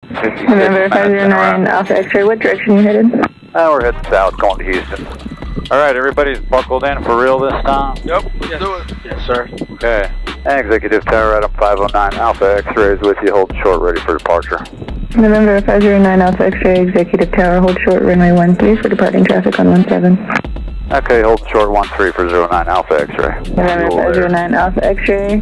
November 509 Alpha X-ray, what direction are you headed? We're heading south, going to Houston. All right, everybody's buckled in for real this time? Yep, yes. Do it. Yes, sir. Okay. Executive Tower, Adam 509 Alpha X-rays with you, hold short, ready for departure. November 509 Alpha X-ray, Executive Tower, hold short, runway 13 for departing traffic on 17. Okay, hold short 13 for 09 Alpha X-ray. November 509 Alpha X-ray,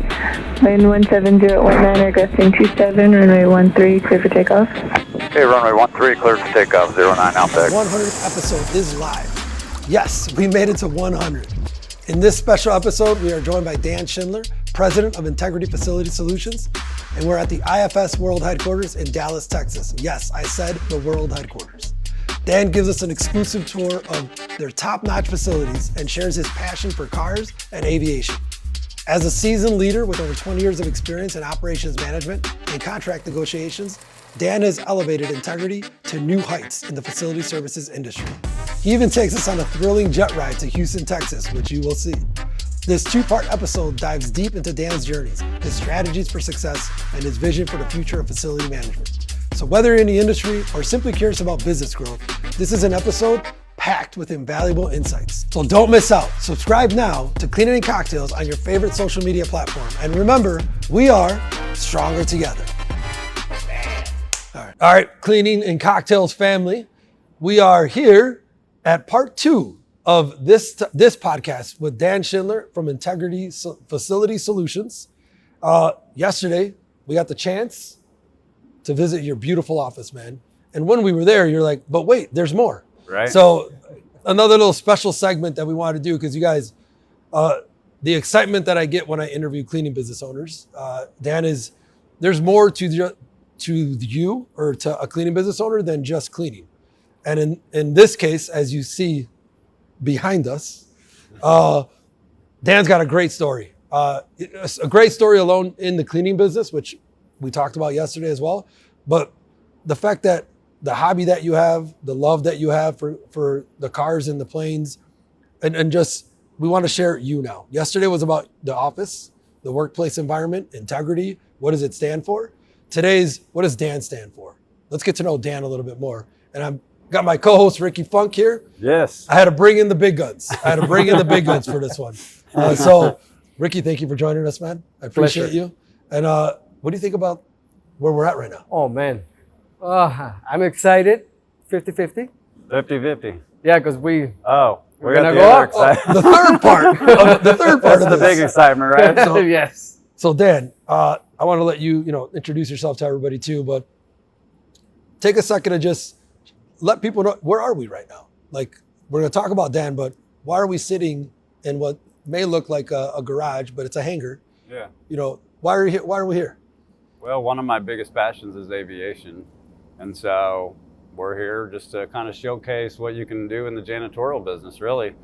lane 170 at 19, requesting 27, runway 13, clear for takeoff. Okay, runway 13, clear for takeoff, 09 Alpha X. 100th episode is live. Yes, we made it to 100. In this special episode, we are joined by Dan Schindler, President of Integrity Facility Solutions, and we're at the IFS World Headquarters in Dallas, Texas. Yes, I said the World Headquarters. Dan gives us an exclusive tour of their top-notch facilities and shares his passion for cars and aviation. As a seasoned leader with over 20 years of experience in operations management and contract negotiations, Dan has elevated integrity to new heights in the facility services industry. He even takes us on a thrilling jet ride to Houston, Texas, which you will see. This two-part episode dives deep into Dan's journeys, his strategies for success, and his vision for the future of facility management. So whether you're in the industry or simply curious about business growth, this is an episode packed with invaluable insights. So don't miss out. Subscribe now to Cleaning and Cocktails on your favorite social media platform. And remember, we are stronger together. All right, Cleaning and Cocktails family. We are here at part 2 of this podcast with Dan Schindler from Integrity Facility Solutions. Yesterday, we got the chance to visit your beautiful office, man. And when we were there, you're like, but wait, there's more. Right. So another little special segment that we wanted to do, because you guys, the excitement that I get when I interview cleaning business owners, Dan, is there's more to you or to a cleaning business owner than just cleaning. And in this case, as you see behind us, Dan's got a great story. A great story alone in the cleaning business, which we talked about yesterday as well. But the fact that the hobby that you have, the love that you have for the cars and the planes, and just, we want to share you now. Yesterday was about the office, the workplace environment, integrity. What does it stand for? Today's, what does Dan stand for? Let's get to know Dan a little bit more. And I've got my co-host Ricky Funk here. Yes. I had to bring in the big guns. For this one. So Ricky, thank you for joining us, man. I appreciate you. And what do you think about where we're at right now? Oh, man. I'm excited. 50-50. 50-50. Yeah, because we're The gonna third part. That's the big excitement, right? So, yes. So Dan, I want to let you, introduce yourself to everybody too, but take a second to just let people know, where are we right now? Like, we're going to talk about Dan, but why are we sitting in what may look like a garage, but it's a hangar? Yeah. Why are we here? Well, one of my biggest passions is aviation. And so we're here just to kind of showcase what you can do in the janitorial business, really.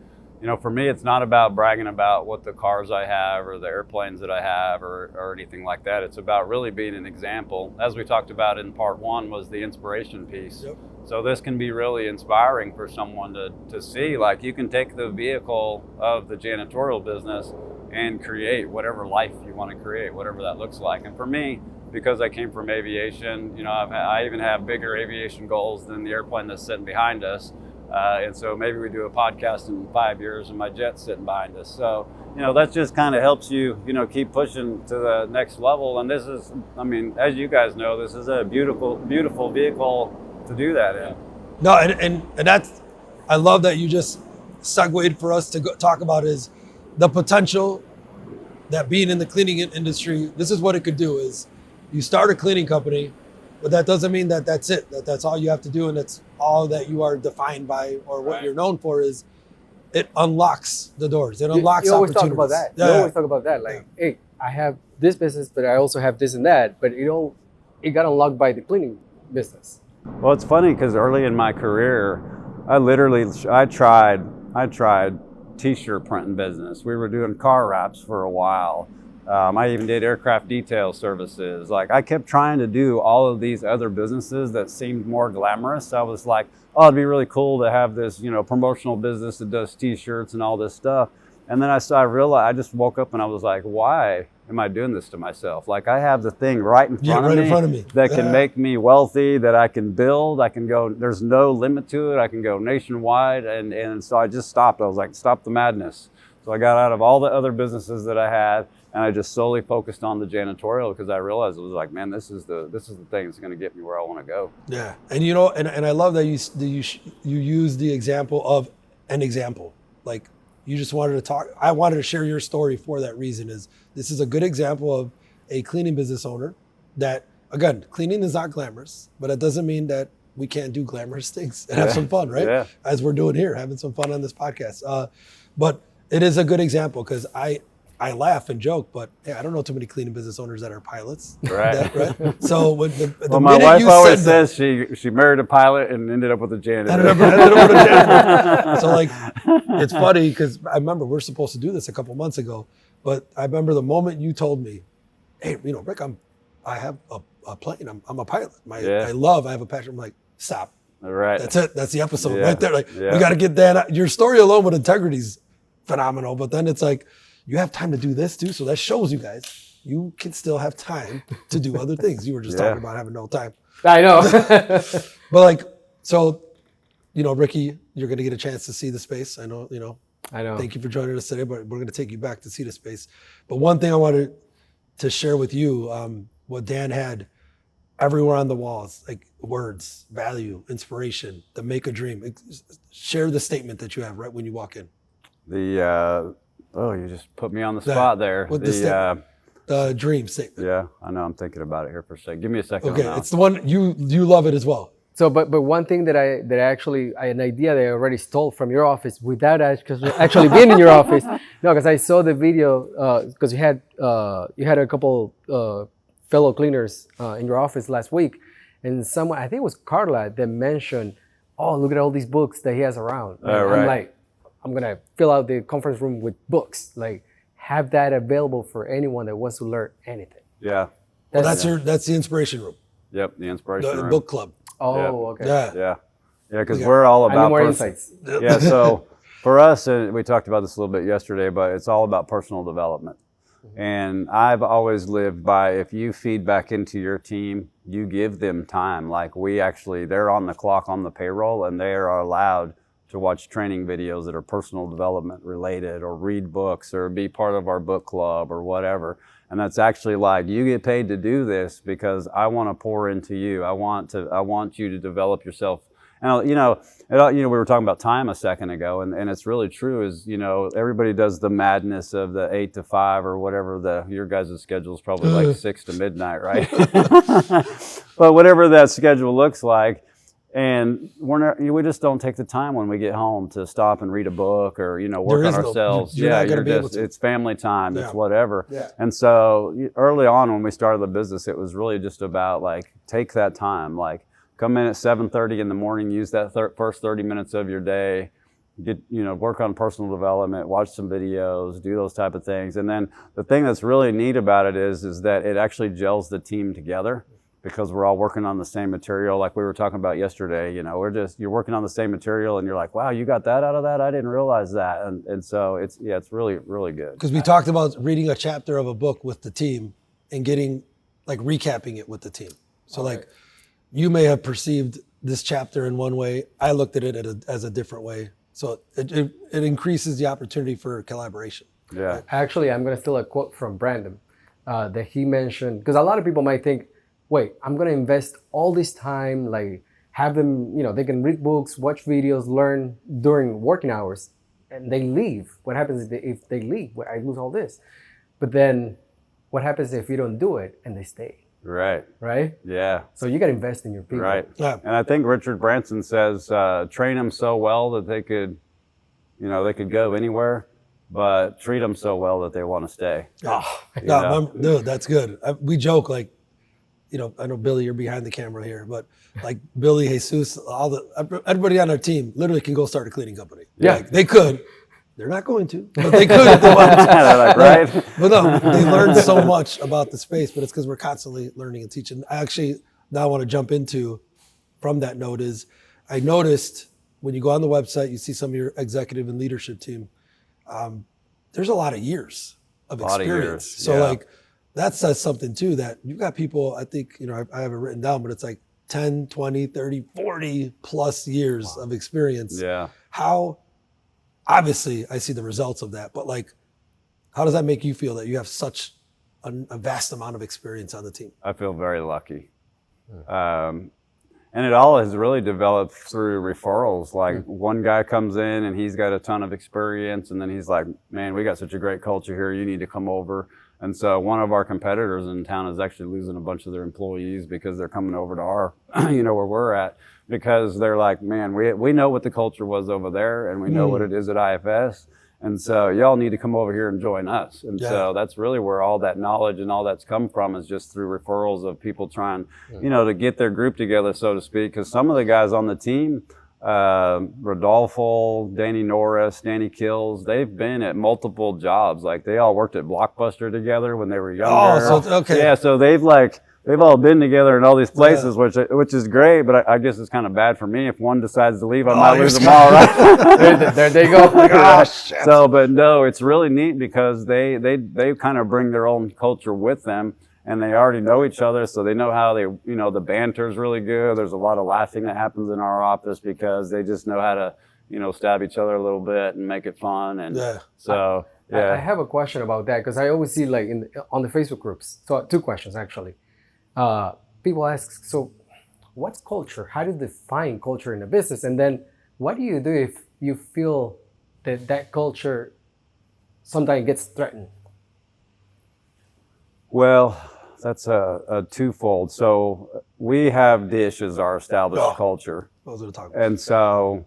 For me, it's not about bragging about what the cars I have or the airplanes that I have or anything like that. It's about really being an example. As we talked about in part 1 was the inspiration piece. Yep. So this can be really inspiring for someone to see, like, you can take the vehicle of the janitorial business and create whatever life you want to create, whatever that looks like. And for me, because I came from aviation, I even have bigger aviation goals than the airplane that's sitting behind us. And so maybe we do a podcast in 5 years and my jet's sitting behind us. So, that just kind of helps you, keep pushing to the next level. And this is, as you guys know, this is a beautiful, beautiful vehicle to do that in. No, and that's, I love that you just segued for us to talk about is the potential that being in the cleaning industry, this is what it could do is you start a cleaning company, but that doesn't mean that that's it, that's all you have to do and that's all that you are defined by or what you're known for. Is it unlocks the doors. It unlocks you always opportunities. talk about that. Yeah. You always talk about that. Like, hey, I have this business, but I also have this and that. But it got unlocked by the cleaning business. Well, it's funny because early in my career, I tried t-shirt printing business. We were doing car wraps for a while. I even did aircraft detail services. Like, I kept trying to do all of these other businesses that seemed more glamorous. I was like, oh, it'd be really cool to have this, promotional business that does t-shirts and all this stuff. And then I realized, I just woke up and I was like, why am I doing this to myself? Like I have the thing right in front, in front of me that can make me wealthy, that I can build. I can go, there's no limit to it. I can go nationwide. And so I just stopped. I was like, stop the madness. So I got out of all the other businesses that I had, and I just solely focused on the janitorial because I realized it was like, man, this is the thing that's going to get me where I want to go. Yeah, and you know, and I love that you use the example of an example. Like you just wanted to talk. I wanted to share your story for that reason. Is this is a good example of a cleaning business owner that, again, cleaning is not glamorous, but it doesn't mean that we can't do glamorous things and have some fun, right? Yeah. As we're doing here, having some fun on this podcast. But it is a good example because I laugh and joke, but hey, I don't know too many cleaning business owners that are pilots. Right. Right. So when the My minute wife you always said says she married a pilot and ended up with a janitor. ended up with a janitor. So like, it's funny because I remember we're supposed to do this a couple months ago, but I remember the moment you told me, hey, you know, Rick, I have a plane. I'm a pilot. I have a passion. I'm like, stop. All right. That's it. That's the episode Yeah. right there. Like, Yeah. we got to get that out. Your story alone with integrity's phenomenal, but then it's like, you have time to do this too. So that shows you guys, you can still have time to do other things. You were just talking about having no time. I know. But like, so, you know, Ricky, you're going to get a chance to see the space. I know. I know. Thank you for joining us today, but we're going to take you back to see the space. But one thing I wanted to share with you, what Dan had everywhere on the walls, like words, value, inspiration, to make a dream. Share the statement that you have right when you walk in. You just put me on the spot there. What the dream statement. Yeah, I know. I'm thinking about it here for a second. Give me a second. Okay, it's the one you love it as well. So, but one thing that an idea that I already stole from your office without actually being in your office. No, because I saw the video because you had a couple fellow cleaners in your office last week, and someone, I think it was Carla, that mentioned, oh, look at all these books that he has around. Right. I'm like, I'm gonna fill out the conference room with books, like have that available for anyone that wants to learn anything. Yeah. That's the inspiration room. Yep, the inspiration The room. book club. Oh, okay. Yeah, because we're all I need about more insights. Yeah, so for us, and we talked about this a little bit yesterday, but it's all about personal development. And I've always lived by, if you feed back into your team, you give them time. Like they're on the clock on the payroll, and they are allowed to watch training videos that are personal development related, or read books, or be part of our book club or whatever. And that's actually like, you get paid to do this because I want to pour into you. I want you to develop yourself. And we were talking about time a second ago, and it's really true. Is everybody does the madness of the 8 to 5 or whatever your guys' schedule is, probably like 6 to midnight, right? But whatever that schedule looks like. And we just don't take the time when we get home to stop and read a book or work on ourselves. It's family time. Yeah. It's whatever. Yeah. And so early on when we started the business, it was really just about like, take that time. Like, come in at 7:30 in the morning. Use that first 30 minutes of your day. Work on personal development. Watch some videos. Do those type of things. And then the thing that's really neat about it is that it actually gels the team together, because we're all working on the same material. Like we were talking about yesterday, you're working on the same material and you're like, wow, you got that out of that? I didn't realize that. And so it's really, really good. Because we talked about reading a chapter of a book with the team and recapping it with the team. So you may have perceived this chapter in one way. I looked at it as a different way. So it increases the opportunity for collaboration. Yeah. Actually, I'm going to steal a quote from Brandon that he mentioned, because a lot of people might think, wait, I'm going to invest all this time, like have them, they can read books, watch videos, learn during working hours, and they leave. What happens if they leave? I lose all this. But then what happens if you don't do it and they stay? Right. Right? Yeah. So you got to invest in your people. Right. Yeah. And I think Richard Branson says, train them so well that they could go anywhere, but treat them so well that they want to stay. Dude, that's good. We joke like, I know Billy, you're behind the camera here, but like Billy, Jesus, everybody on our team literally can go start a cleaning company. Yeah. Like, they could. They're not going to, but they could if they wanted to. They're like, right? But no, they learn so much about the space, but it's because we're constantly learning and teaching. I actually now want to jump into, from that note, is I noticed when you go on the website, you see some of your executive and leadership team, there's a lot of years of experience. So yeah. like, that says something too, that you've got people, I think, I have it written down, but it's like 10, 20, 30, 40 plus years of experience. Yeah. How, obviously I see the results of that, but like, how does that make you feel that you have such a vast amount of experience on the team? I feel very lucky. And it all has really developed through referrals. Like one guy comes in and he's got a ton of experience, and then he's like, man, we got such a great culture here. You need to come over. And so one of our competitors in town is actually losing a bunch of their employees because they're coming over to our, where we're at, because they're like, man, we know what the culture was over there, and we know what it is at IFS. And so y'all need to come over here and join us. And so that's really where all that knowledge and all that's come from, is just through referrals of people trying, to get their group together, so to speak. Because some of the guys on the team, Rodolfo, Danny Norris, Danny Kills, they've been at multiple jobs. Like they all worked at Blockbuster together when they were younger. Oh, so okay. Yeah, so they've all been together in all these places, which is great, but I guess it's kind of bad for me. If one decides to leave, I might lose them all, right? there they go. Oh, shit. So, but no, it's really neat because they kind of bring their own culture with them, and they already know each other, so they know how they, the banter is really good. There's a lot of laughing that happens in our office because they just know how to, stab each other a little bit and make it fun. And so, yeah. I have a question about that, because I always see like on the Facebook groups. So 2 questions actually. People ask, so what's culture? How do you define culture in a business? And then what do you do if you feel that culture sometimes gets threatened? Well, that's a twofold. So we have DISH as our established culture. Those are the talk about. And so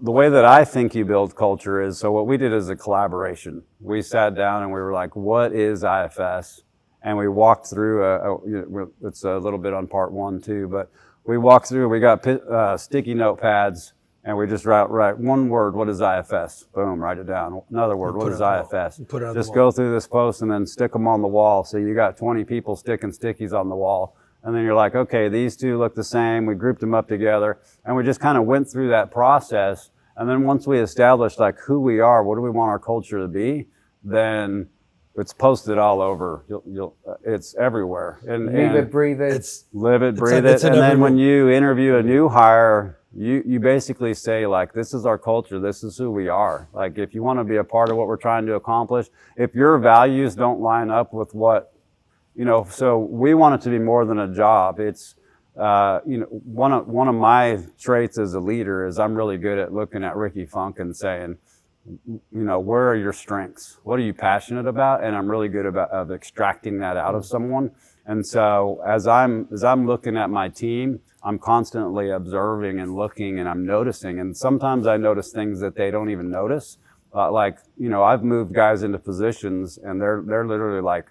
the way that I think you build culture is, so what we did is a collaboration. We sat down and we were like, what is IFS? And we walked through, it's a little bit on part 1 too, but we walked through, we got sticky notepads, and we just write one word, what is IFS? Boom, write it down. Another word, what is IFS? Just go through this post and then stick them on the wall. So you got 20 people sticking stickies on the wall. And then you're like, okay, these 2 look the same. We grouped them up together, and we just kind of went through that process. And then once we established like who we are, what do we want our culture to be, then it's posted all over. It's everywhere. And live it, breathe it. It's live it, breathe it. And then when you interview a new hire, you basically say like, this is our culture. This is who we are. Like if you want to be a part of what we're trying to accomplish, if your values don't line up with what, so we want it to be more than a job. It's, one of my traits as a leader is I'm really good at looking at Ricky Funk and saying, where are your strengths? What are you passionate about? And I'm really good of extracting that out of someone. And so as I'm looking at my team, I'm constantly observing and looking, and I'm noticing. And sometimes I notice things that they don't even notice. I've moved guys into positions and they're literally like,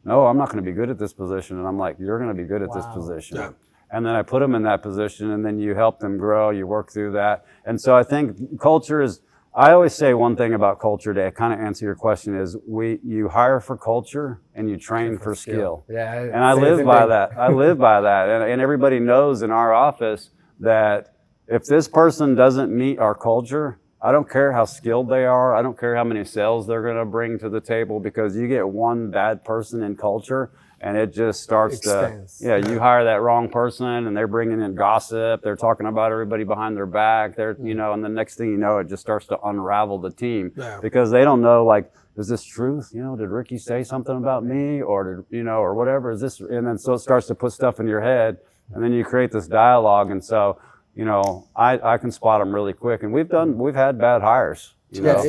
no, I'm not going to be good at this position. And I'm like, you're going to be good at this position. Yeah. And then I put them in that position, and then you help them grow, you work through that. And so I think culture is, I always say one thing about culture to kind of answer your question is you hire for culture and you train for skill. Yeah, and I live by that. I live by that. And everybody knows in our office that if this person doesn't meet our culture, I don't care how skilled they are. I don't care how many sales they're going to bring to the table, because you get one bad person in culture and it just starts you hire that wrong person and they're bringing in gossip. They're talking about everybody behind their back. They're, and the next thing you know, it just starts to unravel the team because they don't know, like, is this truth? Did Ricky say something about me, or did, or whatever is this? And then so it starts to put stuff in your head, and then you create this dialogue. And so, I can spot them really quick, and we've had bad hires. You don't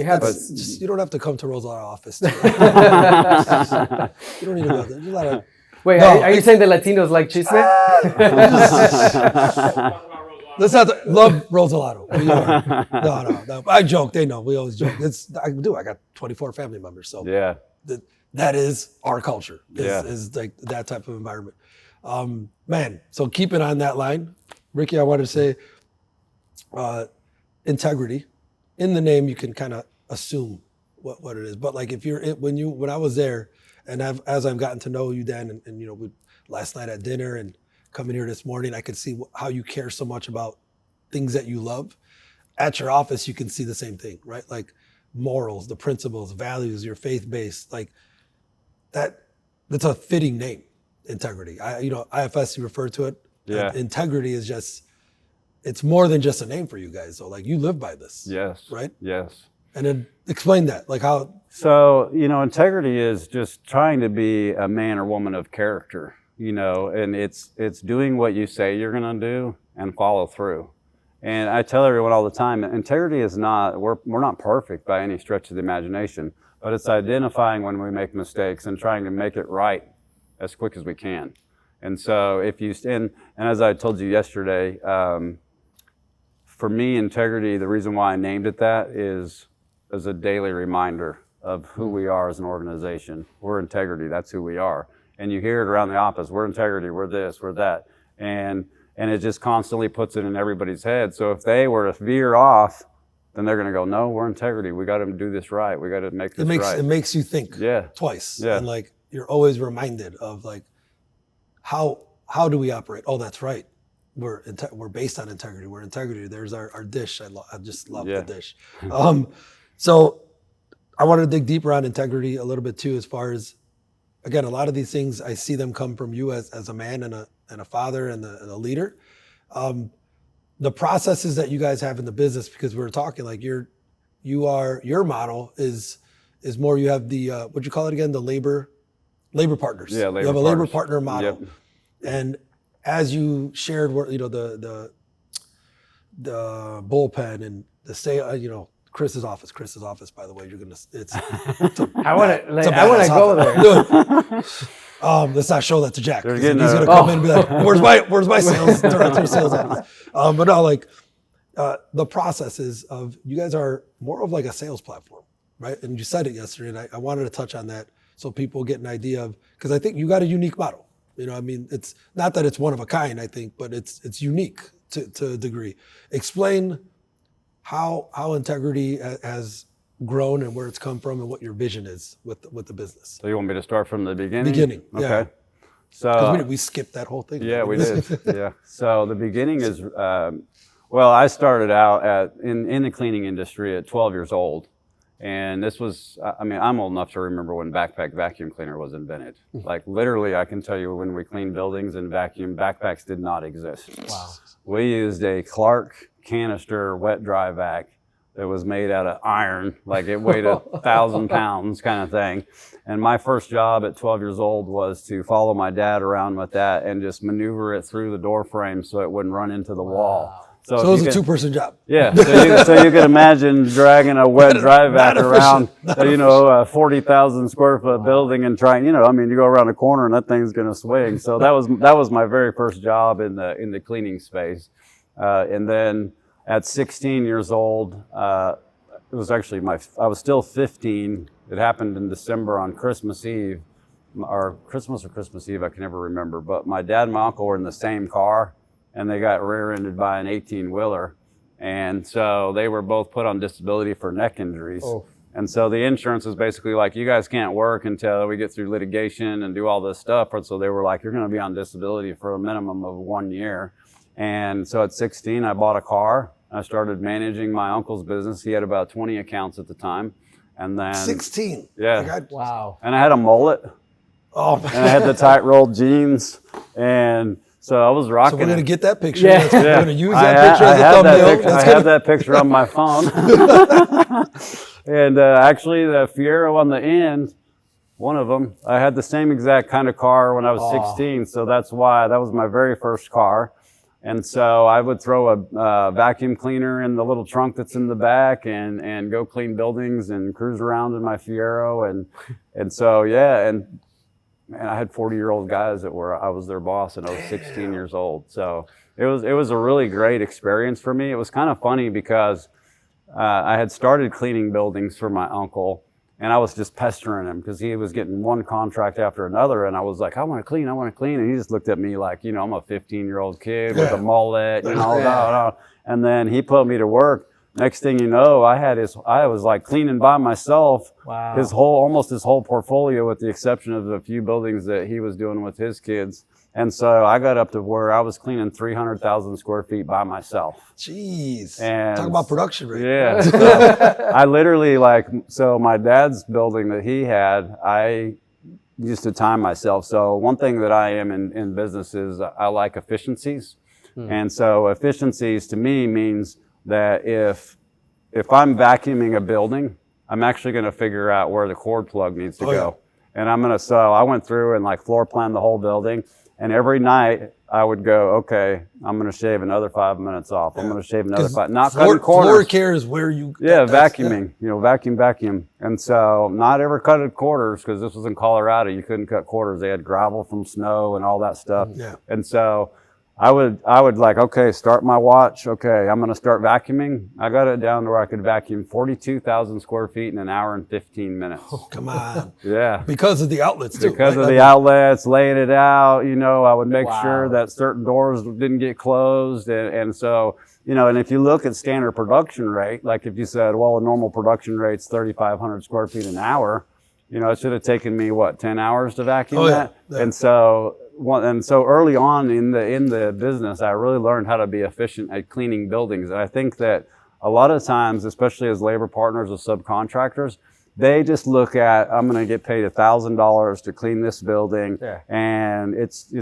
have to come to Rosalado office. You don't need to go there. Wait, are you saying the Latinos like chisme? Let's not love Rosalado. No. I joke. They know. We always joke. I got 24 family members, so that is our culture. Is like that type of environment. So keeping on that line, Ricky, I wanted to say integrity. In the name, you can kind of assume what it is. But like when I was there, and as I've gotten to know you, Dan, and we last night at dinner and coming here this morning, I could see how you care so much about things that you love. At your office, you can see the same thing, right? Like morals, the principles, values, your faith-based, like that that's a fitting name, Integrity. IFS, you refer to it. Yeah. Integrity is just, it's more than just a name for you guys. So like you live by this. Yes. Right? Yes. And then explain that, like how. So, integrity is just trying to be a man or woman of character, and it's doing what you say you're going to do and follow through. And I tell everyone all the time, integrity is not, we're not perfect by any stretch of the imagination, but it's identifying when we make mistakes and trying to make it right as quick as we can. And so and as I told you yesterday, for me, integrity, the reason why I named it that is as a daily reminder of who we are as an organization. We're integrity, that's who we are. And you hear it around the office, we're integrity, we're this, we're that. And it just constantly puts it in everybody's head. So if they were to veer off, then they're gonna go, no, we're integrity, we gotta do this right, we gotta make this right. It makes you think twice. Yeah. And like, you're always reminded of like, how do we operate? Oh, that's right. We're based on integrity. We're integrity. There's our dish. I just love the dish. So I wanted to dig deeper on integrity a little bit too, as far as, again, a lot of these things, I see them come from you as a man and a father and a leader. The processes that you guys have in the business, because we were talking, like your model is more, you have the, what'd you call it again? The labor partners. Yeah, you have a labor partner model. Yep. And as you shared, the bullpen and the Chris's office, by the way, I want to go there. Let's not show that to Jack. He's He's gonna come in and be like, where's my sales director, sales office? But no, like the processes of, you guys are more of like a sales platform, right? And you said it yesterday, and I wanted to touch on that so people get an idea of, because I think you got a unique model. It's not that it's one of a kind, I think, but it's unique to a degree. Explain how integrity has grown and where it's come from and what your vision is with the business. So you want me to start from the beginning? Beginning, okay. Yeah. So we skipped that whole thing. Yeah, we did. Yeah. So the beginning is, I started out in the cleaning industry at 12 years old. And this was, I'm old enough to remember when backpack vacuum cleaner was invented. Like literally, I can tell you when we cleaned buildings and vacuum, backpacks did not exist. Wow. We used a Clark canister wet dry vac that was made out of iron, like it weighed 1,000 pounds kind of thing. And my first job at 12 years old was to follow my dad around with that and just maneuver it through the door frame so it wouldn't run into the wall. So it was a two-person job. Yeah, so you can imagine dragging a wet dry vac around, 40,000 square foot building and trying, you go around a corner and that thing's going to swing. So that was my very first job in the cleaning space. And then at 16 years old, it was actually I was still 15. It happened in December on Christmas Eve, or Christmas Eve, I can never remember. But my dad and my uncle were in the same car, and they got rear-ended by an 18-wheeler. And so they were both put on disability for neck injuries. Oh. And so the insurance was basically like, you guys can't work until we get through litigation and do all this stuff. And so they were like, you're going to be on disability for a minimum of 1 year. And so at 16, I bought a car. I started managing my uncle's business. He had about 20 accounts at the time. And then 16. Yeah. Wow. And I had a mullet. Oh, man. And I had the tight rolled jeans. And so I was rocking. So we're gonna get that picture. Yeah. We're gonna use that picture as a thumbnail. I have that picture on my phone. And actually, the Fiero on the end, one of them, I had the same exact kind of car when I was 16. So that's why that was my very first car. And so I would throw a vacuum cleaner in the little trunk that's in the back and go clean buildings and cruise around in my Fiero. And so, yeah, and man, I had 40-year-old guys I was their boss and I was 16 years old. So it was a really great experience for me. It was kind of funny because I had started cleaning buildings for my uncle, and I was just pestering him because he was getting one contract after another. And I was like, I want to clean. And he just looked at me like, I'm a 15-year-old kid with a mullet, And then he put me to work. Next thing you know, I was like cleaning by myself. Wow. Almost his whole portfolio, with the exception of a few buildings that he was doing with his kids. And so I got up to where I was cleaning 300,000 square feet by myself. Jeez. And talk about production rate. Yeah. So I literally so my dad's building that he had, used to time myself. So one thing that I am in business is I like efficiencies. And so efficiencies to me means that if I'm vacuuming a building, I'm actually going to figure out where the cord plug needs to go. And so I went through and like floor planned the whole building. And every night I would go, okay, I'm going to shave another 5 minutes off. I'm going to shave another 5, not cutting corners. Floor care is where you... Yeah, vacuuming, vacuum. And so not ever cutted quarters, because this was in Colorado. You couldn't cut quarters. They had gravel from snow and all that stuff. Yeah. And so I would like, okay, start my watch. Okay, I'm going to start vacuuming. I got it down to where I could vacuum 42,000 square feet in an hour and 15 minutes. Oh, come on. Yeah. Because of the outlets, too. Because of the outlets, laying it out, I would make sure that certain doors didn't get closed. And so, and if you look at standard production rate, like if you said, well, a normal production rate's 3,500 square feet an hour, it should have taken me, 10 hours to vacuum that? Yeah. And so early on in the business, I really learned how to be efficient at cleaning buildings. And I think that a lot of times, especially as labor partners with subcontractors, they just look at, I'm going to get paid $1,000 to clean this building, and it's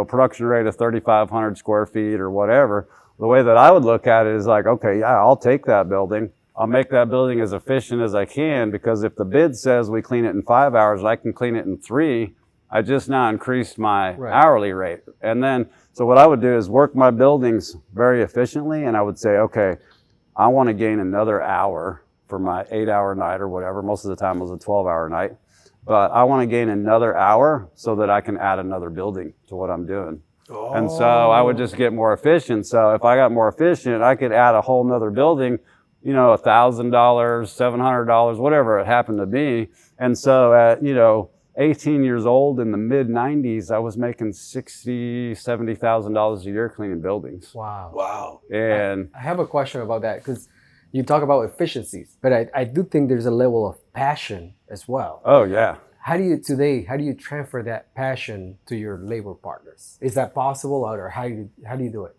production rate of 3,500 square feet or whatever. The way that I would look at it is like, okay, yeah, I'll take that building. I'll make that building as efficient as I can, because if the bid says we clean it in 5 hours, I can clean it in 3. I just now increased my hourly rate. And then, so what I would do is work my buildings very efficiently, and I would say, okay, I want to gain another hour for my 8-hour night or whatever. Most of the time it was a 12-hour night. But I want to gain another hour so that I can add another building to what I'm doing. Oh. And so I would just get more efficient. So if I got more efficient, I could add a whole nother building, $1,000, $700, whatever it happened to be. And so at, 18 years old in the mid 90s, I was making $60,000, $70,000 a year cleaning buildings. Wow. And I have a question about that, because you talk about efficiencies, but I do think there's a level of passion as well. Oh yeah. How do you transfer that passion to your labor partners? Is that possible, or how do you do it?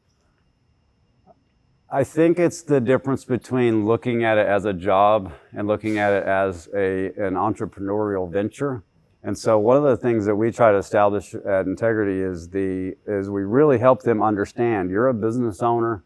I think it's the difference between looking at it as a job and looking at it as an entrepreneurial venture. And so one of the things that we try to establish at Integrity is we really help them understand you're a business owner.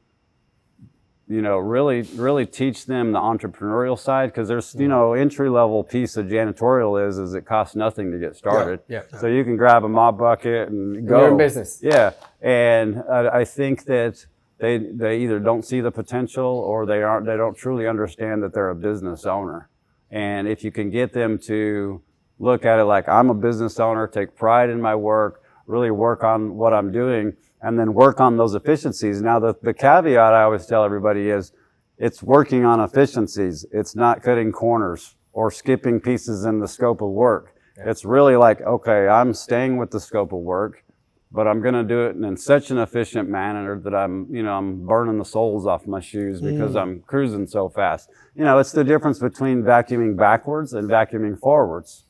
Really teach them the entrepreneurial side, because there's, entry level piece of janitorial is it costs nothing to get started. Yeah. So you can grab a mop bucket and go. You're in business. Yeah. And I think that they either don't see the potential, or they don't truly understand that they're a business owner. And if you can get them to look at it like, I'm a business owner, take pride in my work, really work on what I'm doing, and then work on those efficiencies. Now, the caveat I always tell everybody is it's working on efficiencies. It's not cutting corners or skipping pieces in the scope of work. Yeah. It's really like, okay, I'm staying with the scope of work, but I'm going to do it in such an efficient manner that I'm burning the soles off my shoes because I'm cruising so fast. It's the difference between vacuuming backwards and vacuuming forwards.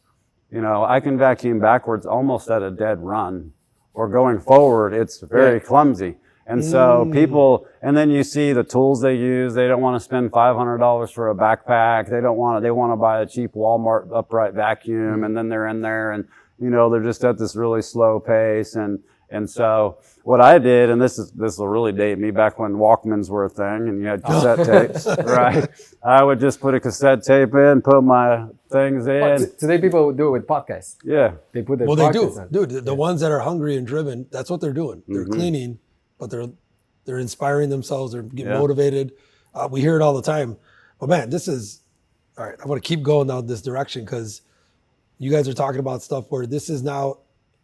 I can vacuum backwards almost at a dead run, or going forward, it's very clumsy. And so people, and then you see the tools they use. They don't want to spend $500 for a backpack. They want to buy a cheap Walmart upright vacuum, and then they're in there and, they're just at this really slow pace. And so what I did, and this will really date me, back when Walkmans were a thing and you had cassette tapes, right? I would just put a cassette tape in, put my things in. Today people do it with podcasts. Yeah. They put their podcasts they do. On. Dude, the ones that are hungry and driven, that's what they're doing. They're cleaning, but they're inspiring themselves. They're getting motivated. We hear it all the time. But man, this is, all right, I want to keep going down this direction, because you guys are talking about stuff where this is now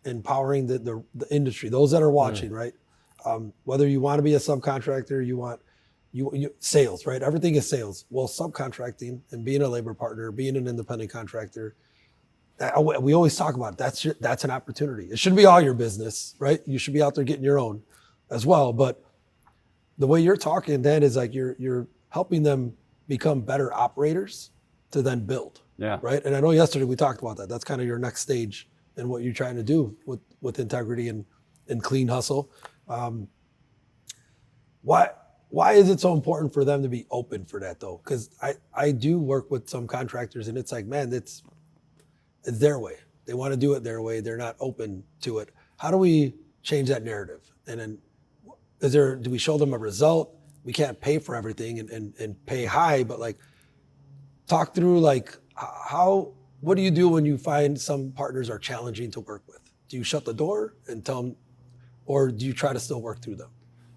empowering the industry, those that are watching, right? Whether you want to be a subcontractor, you sales, right? Everything is sales. Well, subcontracting and being a labor partner, being an independent contractor, we always talk about it. That's an opportunity. It shouldn't be all your business, right? You should be out there getting your own as well. But the way you're talking, Dan, is like you're helping them become better operators to then build. Yeah. Right. And I know yesterday we talked about that. That's kind of your next stage in what you're trying to do with Integrity and Clean Hustle. Why is it so important for them to be open for that though? Because I do work with some contractors, and it's like, man, it's their way. They want to do it their way. They're not open to it. How do we change that narrative? And then do we show them a result? We can't pay for everything and pay high, but like talk through like what do you do when you find some partners are challenging to work with? Do you shut the door and tell them, or do you try to still work through them?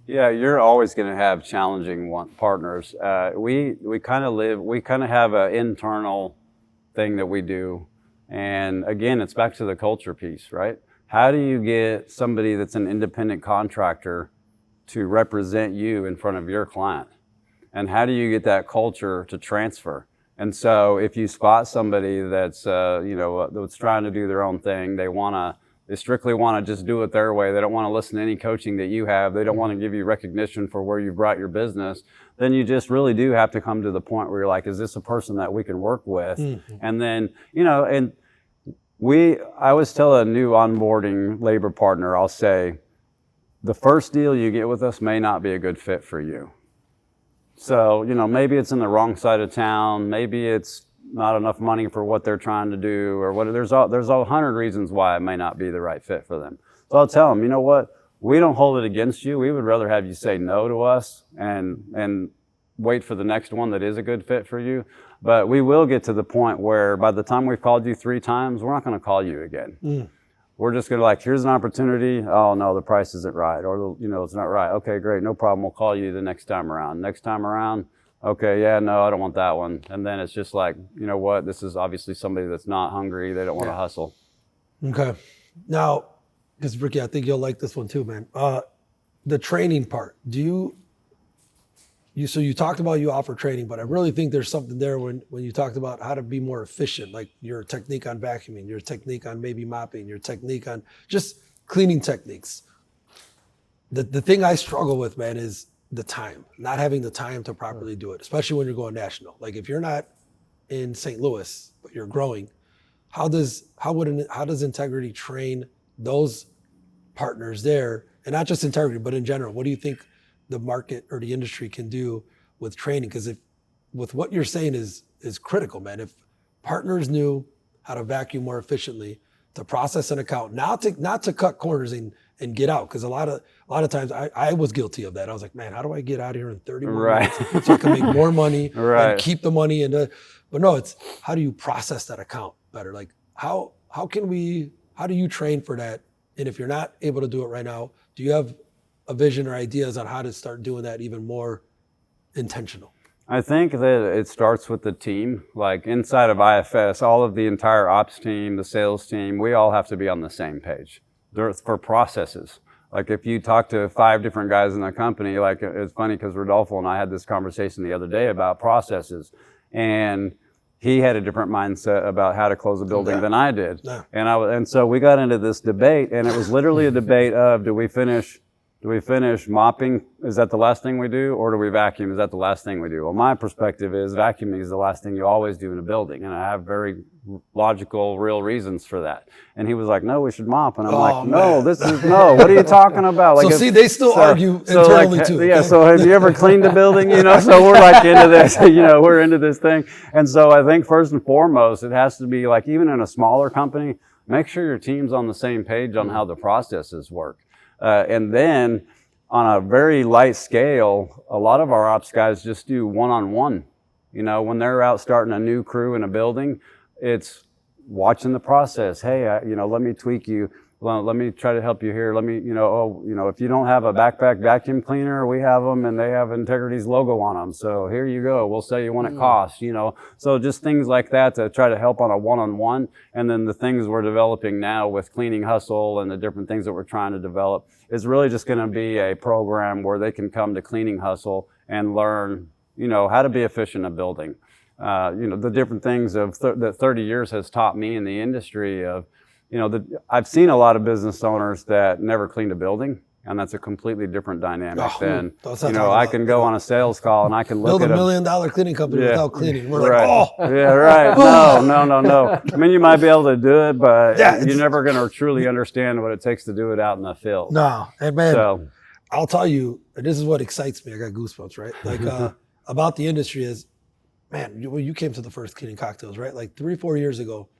Yeah, you're always going to have challenging partners. We kind of have an internal thing that we do. And again, it's back to the culture piece, right? How do you get somebody that's an independent contractor to represent you in front of your client? And how do you get that culture to transfer? And so if you spot somebody that's, that's trying to do their own thing, they strictly want to just do it their way. They don't want to listen to any coaching that you have. They don't want to give you recognition for where you've brought your business. Then you just really do have to come to the point where you're like, is this a person that we can work with? Mm-hmm. And then, I always tell a new onboarding labor partner, I'll say, the first deal you get with us may not be a good fit for you. So, maybe it's in the wrong side of town. Maybe it's not enough money for what they're trying to do, or what. There's 100 reasons why it may not be the right fit for them. So I'll tell them, you know what? We don't hold it against you. We would rather have you say no to us and wait for the next one that is a good fit for you. But we will get to the point where by the time we've called you 3 times, we're not going to call you again. Mm. We're just going to here's an opportunity. Oh no, the price isn't right, or it's not right. Okay, great, no problem. We'll call you the next time around. Next time around, okay, yeah, no, I don't want that one. And then it's just like, you know what? This is obviously somebody that's not hungry. They don't want to hustle. Okay. Now, because Ricky, I think you'll like this one too, man. The training part. So you talked about you offer training, but I really think there's something there when you talked about how to be more efficient, like your technique on vacuuming, your technique on maybe mopping, your technique on just cleaning techniques. The thing I struggle with, man, is the time, not having the time to properly do it, especially when you're going national. Like if you're not in St. Louis, but you're growing, how does Integrity train those partners there? And not just Integrity, but in general, what do you think the market or the industry can do with training? Because with what you're saying is critical, man. If partners knew how to vacuum more efficiently, to process an account, not to cut corners and get out, because a lot of times I was guilty of that. I was like, man, how do I get out of here in 30 more minutes so I can make more money and keep the money? But no, it's how do you process that account better? Like how do you train for that? And if you're not able to do it right now, do you have a vision or ideas on how to start doing that even more intentional? I think that it starts with the team. Like inside of IFS, all of the entire ops team, the sales team, we all have to be on the same page. For processes. Like if you talk to 5 different guys in the company, like it's funny because Rodolfo and I had this conversation the other day about processes, and he had a different mindset about how to close a building than I did. Yeah. And so we got into this debate, and it was literally a debate of, do we finish mopping? Is that the last thing we do? Or do we vacuum? Is that the last thing we do? Well, my perspective is vacuuming is the last thing you always do in a building. And I have very logical, real reasons for that. And he was like, no, we should mop. And I'm like, no, no, what are you talking about? Like, they still argue internally too. Yeah, so have you ever cleaned a building? So we're like into this, we're into this thing. And so I think first and foremost, it has to be like, even in a smaller company, make sure your team's on the same page on how the processes work. And then on a very light scale, a lot of our ops guys just do one-on-one. When they're out starting a new crew in a building, it's watching the process. Hey, let me tweak you. Well, let me try to help you here. Let me, if you don't have a backpack vacuum cleaner, we have them and they have Integrity's logo on them. So here you go. We'll sell you one at cost, So just things like that to try to help on a one-on-one. And then the things we're developing now with Cleaning Hustle and the different things that we're trying to develop is really just going to be a program where they can come to Cleaning Hustle and learn, how to be efficient in a building. The different things that 30 years has taught me in the industry of, I've seen a lot of business owners that never cleaned a building, and that's a completely different dynamic than, I can go on a sales call and I can look at $1 million cleaning company without cleaning. We're like, yeah, right. No. I mean, you might be able to do it, but you're never going to truly understand what it takes to do it out in the field. No, and man, I'll tell you, this is what excites me. I got goosebumps, right? Like about the industry is, man, you came to the first Cleaning Cocktails, right? Like 3-4 years ago,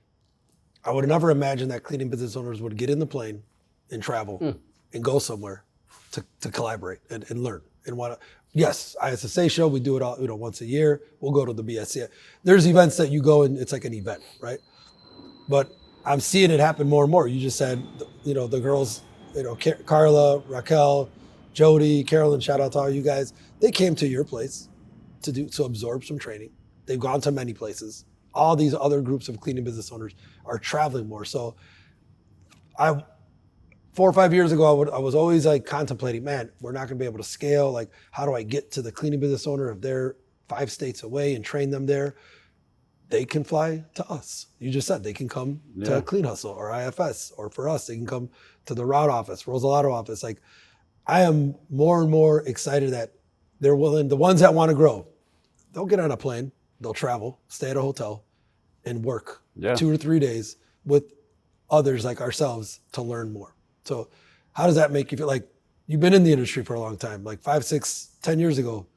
I would never imagine that cleaning business owners would get in the plane and travel and go somewhere to collaborate and learn and want to. Yes, ISSA show, we do it all, once a year. We'll go to the BSC. There's events that you go and it's like an event, right? But I'm seeing it happen more and more. You just said, the girls, Carla, Raquel, Jody, Carolyn, shout out to all you guys. They came to your place to absorb some training. They've gone to many places. All these other groups of cleaning business owners are traveling more. So 4 or 5 years ago, I was always like contemplating, man, we're not gonna be able to scale. Like, how do I get to the cleaning business owner if they're 5 states away and train them there? They can fly to us. You just said they can come to Clean Hustle or IFS, or for us, they can come to the route office, Rosalato office. Like, I am more and more excited that they're willing, the ones that wanna grow, they'll get on a plane, they'll travel, stay at a hotel, and work 2 or 3 days with others like ourselves to learn more. So how does that make you feel? Like, you've been in the industry for a long time, like 5, 6, 10 years ago.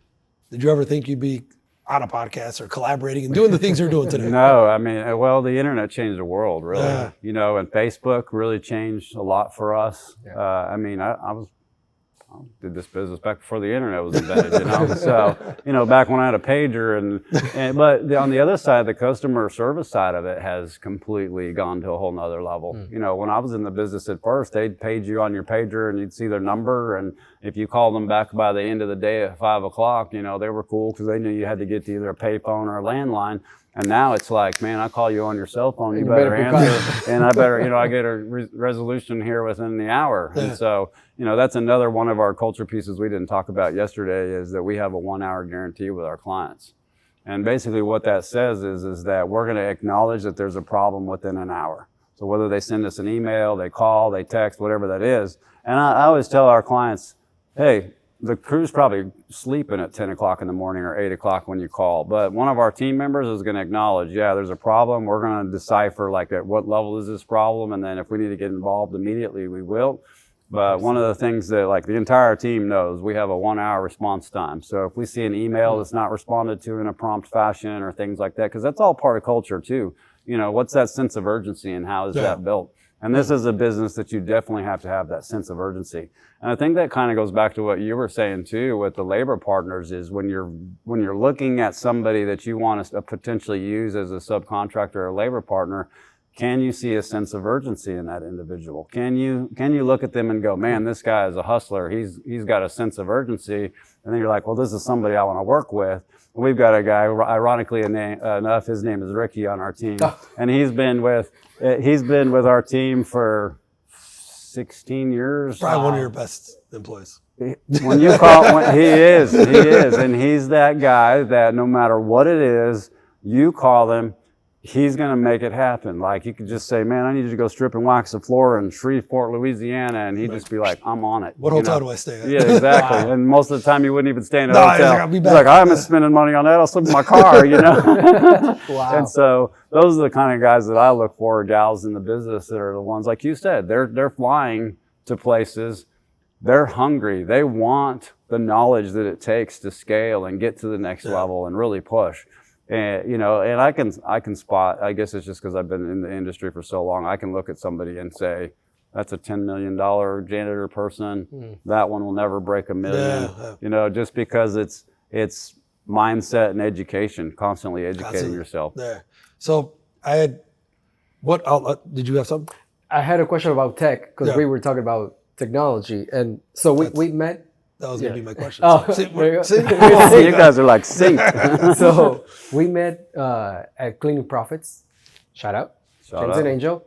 Did you ever think you'd be on a podcast or collaborating and doing the things you're doing today? No, I mean, well, the internet changed the world, really. And Facebook really changed a lot for us. I mean, I did this business back before the internet was invented, So, back when I had a pager but on the other side, the customer service side of it has completely gone to a whole nother level. When I was in the business at first, they'd page you on your pager and you'd see their number. And if you called them back by the end of the day at 5 o'clock, they were cool because they knew you had to get to either a payphone or a landline. And now it's like, man, I call you on your cell phone, you better answer. And I better, I get a resolution here within the hour. Yeah. And so, that's another one of our culture pieces we didn't talk about yesterday, is that we have a 1-hour guarantee with our clients. And basically what that says is that we're going to acknowledge that there's a problem within an hour. So whether they send us an email, they call, they text, whatever that is. And I always tell our clients, hey, the crew's probably sleeping at 10 o'clock in the morning or 8 o'clock when you call, but one of our team members is going to acknowledge, there's a problem. We're going to decipher at what level is this problem, and then if we need to get involved immediately, we will. But one of the things that the entire team knows, we have a 1-hour response time. So if we see an email that's not responded to in a prompt fashion or things like that, because that's all part of culture too. What's that sense of urgency and how is that built? And this is a business that you definitely have to have that sense of urgency. And I think that kind of goes back to what you were saying too with the labor partners, is when you're looking at somebody that you want to potentially use as a subcontractor or a labor partner, can you see a sense of urgency in that individual? Can you look at them and go, man, this guy is a hustler. He's got a sense of urgency. And then you're like, well, this is somebody I want to work with. And we've got a guy, ironically enough, his name is Ricky on our team. And he's been with our team for 16 years. Probably one of your best employees. When you call, he is. And he's that guy that no matter what it is, you call him, he's going to make it happen. Like, you could just say, man, I need you to go strip and wax the floor in Shreveport, Louisiana. And he'd just be like, I'm on it. What hotel do I stay at? Yeah, exactly. Wow. And most of the time he wouldn't even stay in a hotel. He's like, I'm spending money on that. I'll sleep in my car, Wow. And so those are the kind of guys that I look for, gals in the business, that are the ones, like you said, they're flying to places. They're hungry. They want the knowledge that it takes to scale and get to the next level and really push. And, and I can spot, I guess it's just because I've been in the industry for so long, I can look at somebody and say, that's a $10 million janitor person. That one will never break $1 million, just because it's mindset and education, constantly educating yourself. Yeah. So I had, did you have something? I had a question about tech, because we were talking about technology. And so we met. That was going to be my question. Oh, see, you guys are like synced. So we met at Cleaning Profits. Shout out. James and Angel.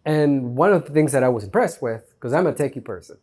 And one of the things that I was impressed with, because I'm a techie person,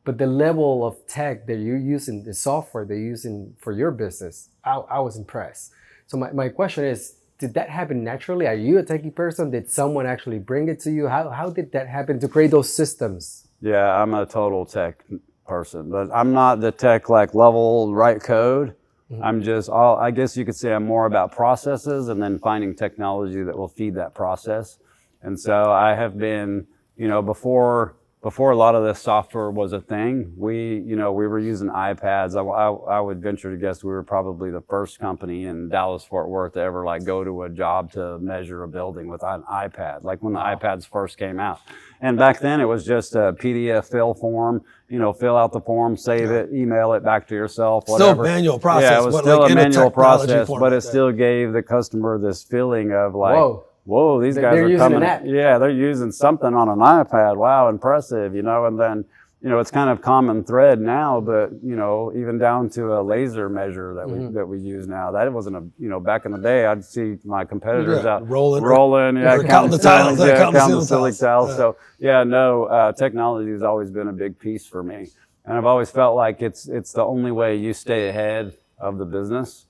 but the level of tech that you're using, the software they're using for your business, I was impressed. So my question is, did that happen naturally? Are you a techie person? Did someone actually bring it to you? How did that happen to create those systems? Yeah, I'm a total tech person, but I'm not the tech level write code. I'm just I guess you could say I'm more about processes and then finding technology that will feed that process. And so I have been, before before a lot of this software was a thing, we were using iPads. I would venture to guess we were probably the first company in Dallas Fort Worth to ever like go to a job to measure a building with an iPad, like when the iPads first came out. And back then it was just a PDF fill form, fill out the form, save it, email it back to yourself, whatever. Still manual process. Yeah, it was still a manual process, but it still gave the customer this feeling of like, whoa, these guys are coming. Yeah, they're using something on an iPad. Wow, impressive, and then, it's kind of common thread now, but, even down to a laser measure that we use now. That wasn't back in the day, I'd see my competitors out rolling, counting the tiles, counting the ceiling tiles. So, technology has always been a big piece for me. And I've always felt like it's the only way you stay ahead of the business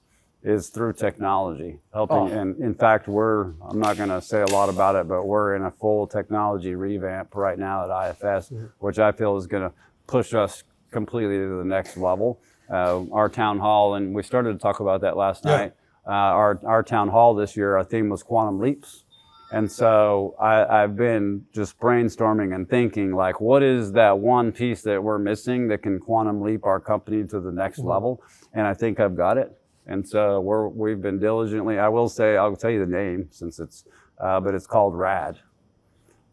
is through technology helping. And in fact, I'm not going to say a lot about it, but we're in a full technology revamp right now at IFS, which I feel is going to push us completely to the next level. Our town hall, and we started to talk about that last night. Our town hall this year, our theme was quantum leaps. And so I've been just brainstorming and thinking like, what is that one piece that we're missing that can quantum leap our company to the next level? And I think I've got it. And so we've been diligently, I'll tell you the name since but it's called RAD.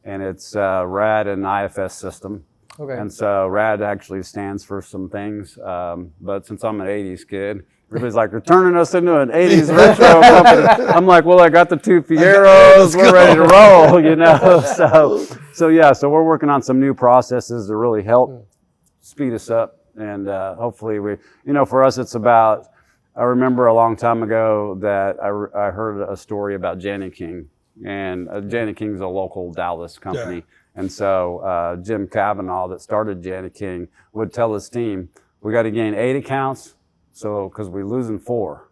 And it's RAD and IFS system. Okay. And so RAD actually stands for some things. But since I'm an 80s kid, everybody's like, you're turning us into an 80s retro company. I'm like, well, I got the two Fieros, we're ready to roll, So we're working on some new processes to really help speed us up. And hopefully for us, it's about, I remember a long time ago that I heard a story about Janiking, and Janiking is a local Dallas company. Yeah. And so Jim Cavanaugh that started Janiking would tell his team, we got to gain 8 accounts, because we're losing 4.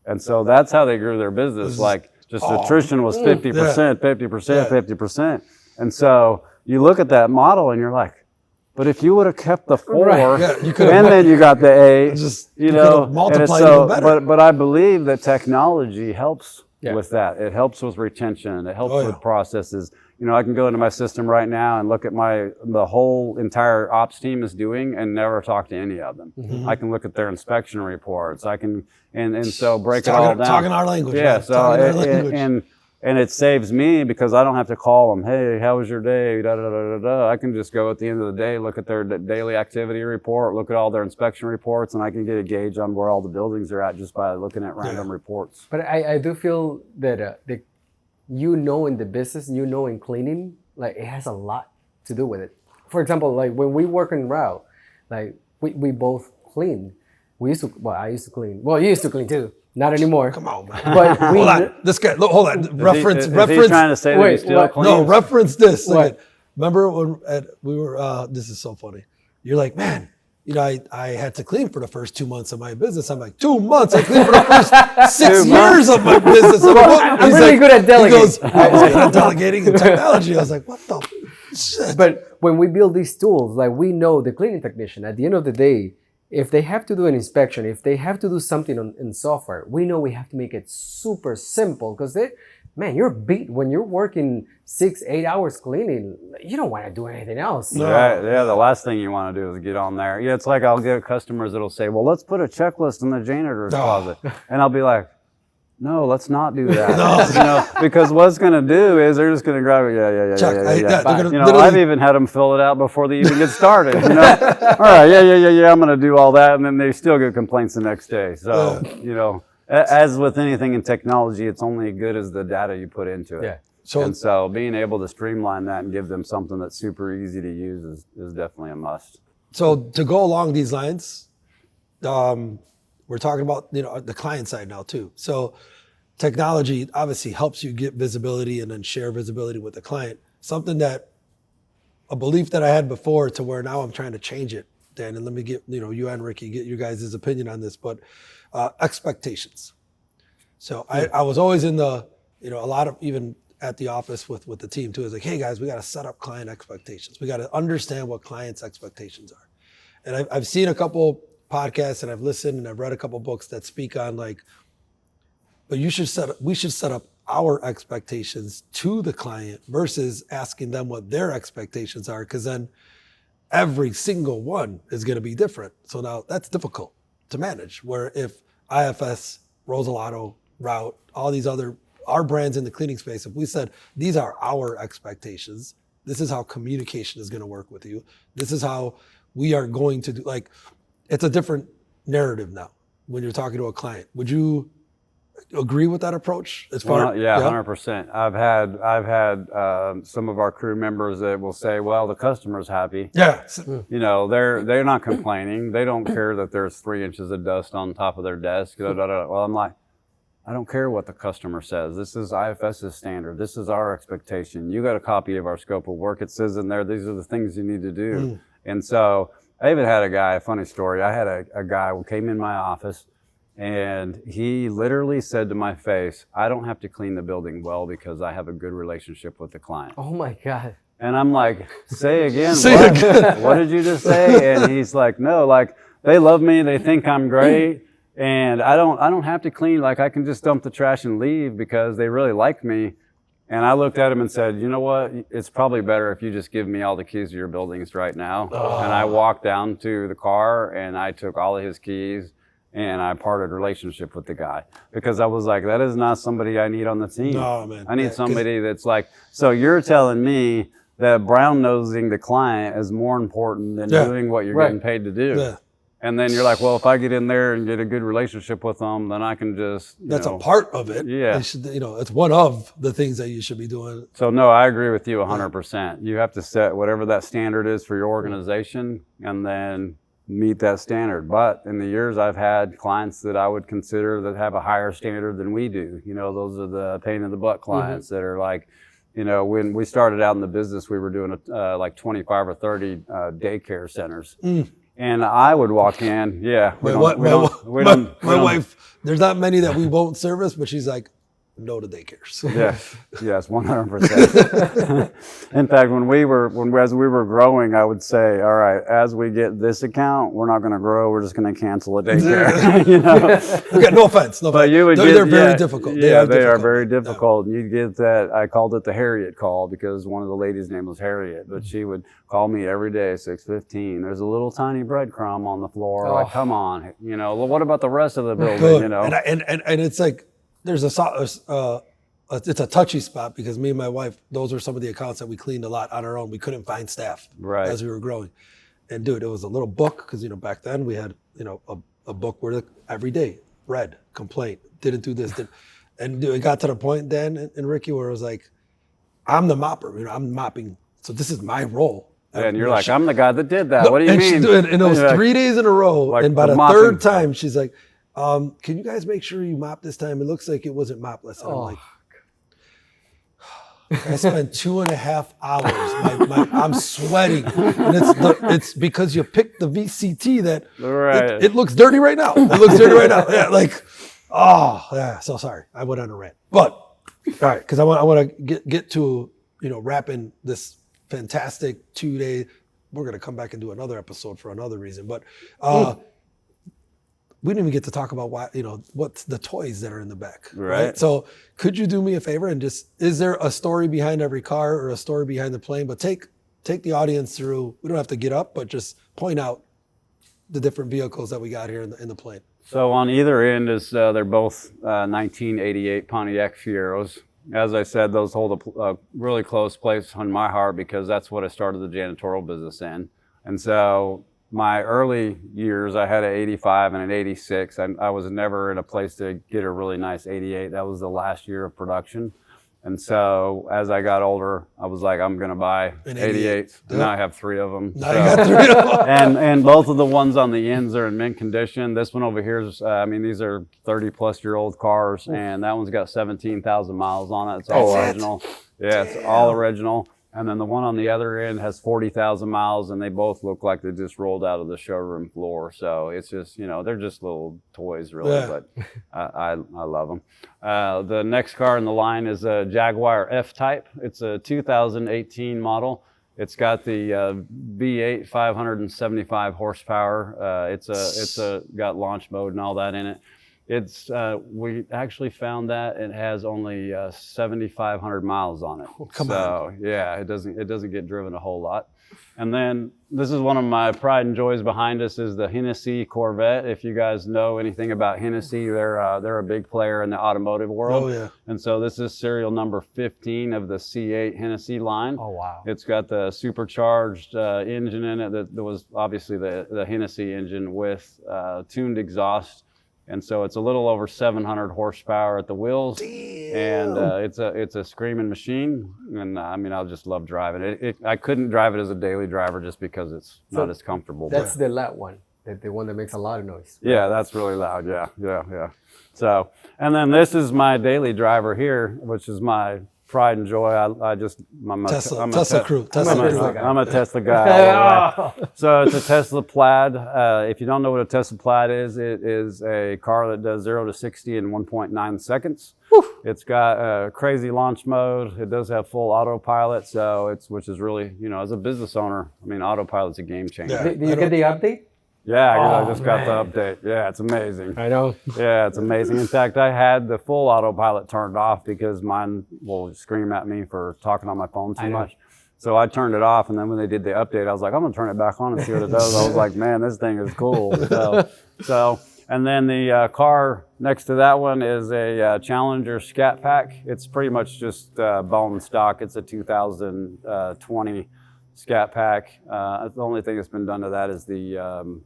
And so that's how they grew their business. Like just attrition was 50%, 50%. And so you look at that model and you're like, but if you would have kept the 4, and then you got the 8, multiplied even better. But I believe that technology helps with that. It helps with retention. It helps with processes. I can go into my system right now and look at the whole entire ops team is doing and never talk to any of them. Mm-hmm. I can look at their inspection reports. I can, and so break it all down. Talking our language. Yeah, right? So and it saves me because I don't have to call them, hey, how was your day? Da, da, da, da, da. I can just go at the end of the day, look at their daily activity report, look at all their inspection reports, and I can get a gauge on where all the buildings are at just by looking at random reports. But I do feel that in the business, in cleaning, like it has a lot to do with it. For example, like when we work in route, like we both clean. I used to clean. Well, you used to clean too. Not anymore. Come on, man. But hold on. This guy, hold on. Reference. Is he trying to say that he still cleans? No, reference this. Remember when we were, this is so funny. You're like, man, I had to clean for the first 2 months of my business. I'm like, 2 months? I cleaned for the first 6 years of my business. I'm really good at delegating. He goes, I was good at delegating and technology. I was like, what the shit? But when we build these tools, like we know the cleaning technician, at the end of the day, if they have to do an inspection, if they have to do something in software, we know we have to make it super simple because you're beat when you're working 6-8 hours cleaning. You don't want to do anything else. No. Yeah, the last thing you want to do is get on there. Yeah, it's like I'll get customers that'll say, well, let's put a checklist in the janitor's closet. And I'll be like, no, let's not do that. Because what's going to do is they're just going to grab it. Yeah. I've even had them fill it out before they even get started. All right, I'm going to do all that, and then they still get complaints the next day. So, as with anything in technology, it's only as good as the data you put into it. Yeah. So being able to streamline that and give them something that's super easy to use is definitely a must. So to go along these lines, we're talking about the client side now too. So technology obviously helps you get visibility and then share visibility with the client. Something that a belief that I had before to where now I'm trying to change it, Dan, and let me get you and Ricky get you guys' opinion on this, but expectations. So I was always in a lot of, even at the office with the team too, is like, hey guys, we got to set up client expectations. We got to understand what clients' expectations are. And I've seen a couple podcasts and I've listened and I've read a couple books that speak on like, but we should set up our expectations to the client versus asking them what their expectations are, because then every single one is going to be different. So now that's difficult to manage. Where if IFS, Rosalato, Route, all these other, our brands in the cleaning space, if we said, these are our expectations, this is how communication is going to work with you, this is how we are going to do, like, it's a different narrative now when you're talking to a client. Would you agree with that approach? As far, yeah, 100%. I've had some of our crew members that will say, "Well, the customer's happy." Yeah, You know, they're not complaining. They don't care that there's 3 inches of dust on top of their desk. Da, da, da. Well, I'm like, I don't care what the customer says. This is IFS's standard. This is our expectation. You got a copy of our scope of work. It says in there, these are the things you need to do. And so I even had a funny story. I had a guy who came in my office, and he literally said to my face, "I don't have to clean the building well because I have a good relationship with the client." Oh my God. And I'm like, "Say again, Say what? again. What did you just say?" And he's like, "No, like, they love me, they think I'm great, and I don't have to clean, like I can just dump the trash and leave because they really like me." And I looked at him and said, "You know what? It's probably better if you just give me all the keys to your buildings right now." And I walked down to the car and I took all of his keys and I parted relationship with the guy, because I was like, that is not somebody I need on the team. No, man. I need somebody that's like, so you're telling me that brown nosing the client is more important than doing what you're getting paid to do. Yeah. And then you're like, well, if I get in there and get a good relationship with them, then I can just, That's a part of it. Yeah. They should, it's one of the things that you should be doing. So no, I agree with you 100%. You have to set whatever that standard is for your organization and then meet that standard. But in the years I've had clients that I would consider that have a higher standard than we do. You know, those are the pain in the butt clients that are like, you know, when we started out in the business, we were doing like 25 or 30 daycare centers. And I would walk in, My wife, there's not many that we won't service, but she's like, no to daycares. Yes, 100%. In fact, as we were growing, I would say, all right, as we get this account, we're not going to grow. We're just going to cancel a daycare. You know? Okay, no offense. But you would they're very difficult. They are very difficult. Yeah. You'd get that. I called it the Harriet call because one of the ladies' name was Harriet, but she would call me every day at 6:15. There's a little tiny breadcrumb on the floor. Oh. Like, come on, you know. Well, what about the rest of the building? Good. You know, and it's like there's it's a touchy spot because me and my wife, those are some of the accounts that we cleaned a lot on our own. We couldn't find staff as we were growing. And dude, it was a little book because, back then we had, a book where every day, read, complaint, didn't do this. And dude, it got to the point, Dan and Ricky, where it was like, I'm the mopper, I'm mopping. So this is my role. And you're like, I'm the guy that did that. What do you mean? And it was 3 days in a row. Like and by the mopping. third time, she's like, can you guys make sure you mop this time? It looks like it wasn't mopped last time. I'm like, I spent 2.5 hours. I'm sweating. And it's because you picked the VCT that it looks dirty right now. It looks dirty right now. Yeah, so sorry. I went on a rant. But, all right, because I want to get to, wrapping this fantastic 2-day. We're going to come back and do another episode for another reason. But we didn't even get to talk about why, what's the toys that are in the back. Right. So could you do me a favor and is there a story behind every car or a story behind the plane? But take the audience through, we don't have to get up, but just point out the different vehicles that we got here in the plane. So on either end is, they're both 1988 Pontiac Fieros. As I said, those hold a really close place on my heart because that's what I started the janitorial business in. And so my early years, I had an 85 and an 86. I was never in a place to get a really nice 88. That was the last year of production. And so as I got older, I was like, I'm going to buy 88s. Yep. Now I have 3 of them. Now you got 3 of them. And both of the ones on the ends are in mint condition. This one over here is, these are 30-plus-year-old cars, and that one's got 17,000 miles on it. It's all original. Yeah, it's all original. And then the one on the other end has 40,000 miles, and they both look like they just rolled out of the showroom floor. So it's just, they're just little toys, really, but I love them. The next car in the line is a Jaguar F-Type. It's a 2018 model. It's got the V8 575 horsepower. It's got launch mode and all that in it. It's we actually found that it has only 7,500 miles on it. Come on. So yeah, it doesn't get driven a whole lot. And then this is one of my pride and joys behind us is the Hennessy Corvette. If you guys know anything about Hennessy, they're a big player in the automotive world. Oh yeah. And so this is serial number 15 of the C8 Hennessy line. Oh wow. It's got the supercharged engine in it that was obviously the Hennessy engine with tuned exhaust. And so it's a little over 700 horsepower at the wheels. Damn. And it's a screaming machine. And I mean, I just love driving it. I couldn't drive it as a daily driver just because it's not as comfortable. That's the loud one, the one that makes a lot of noise. Yeah, that's really loud. Yeah. So, and then this is my daily driver here, which is my pride and joy. I'm a Tesla crew. I'm a Tesla guy. So it's a Tesla Plaid. If you don't know what a Tesla Plaid is, it is a car that does 0 to 60 in 1.9 seconds. Whew. It's got a crazy launch mode. It does have full autopilot, which is really, as a business owner, I mean, autopilot's a game changer. Yeah. Did you get the update? Yeah, I just got the update. Yeah, it's amazing. I know. Yeah, it's amazing. In fact, I had the full autopilot turned off because mine will scream at me for talking on my phone too much. So I turned it off, and then when they did the update, I was like, I'm gonna turn it back on and see what it does. I was like, man, this thing is cool. And then the car next to that one is a Challenger Scat Pack. It's pretty much just bone stock. It's a 2020 Scat Pack. The only thing that's been done to that is the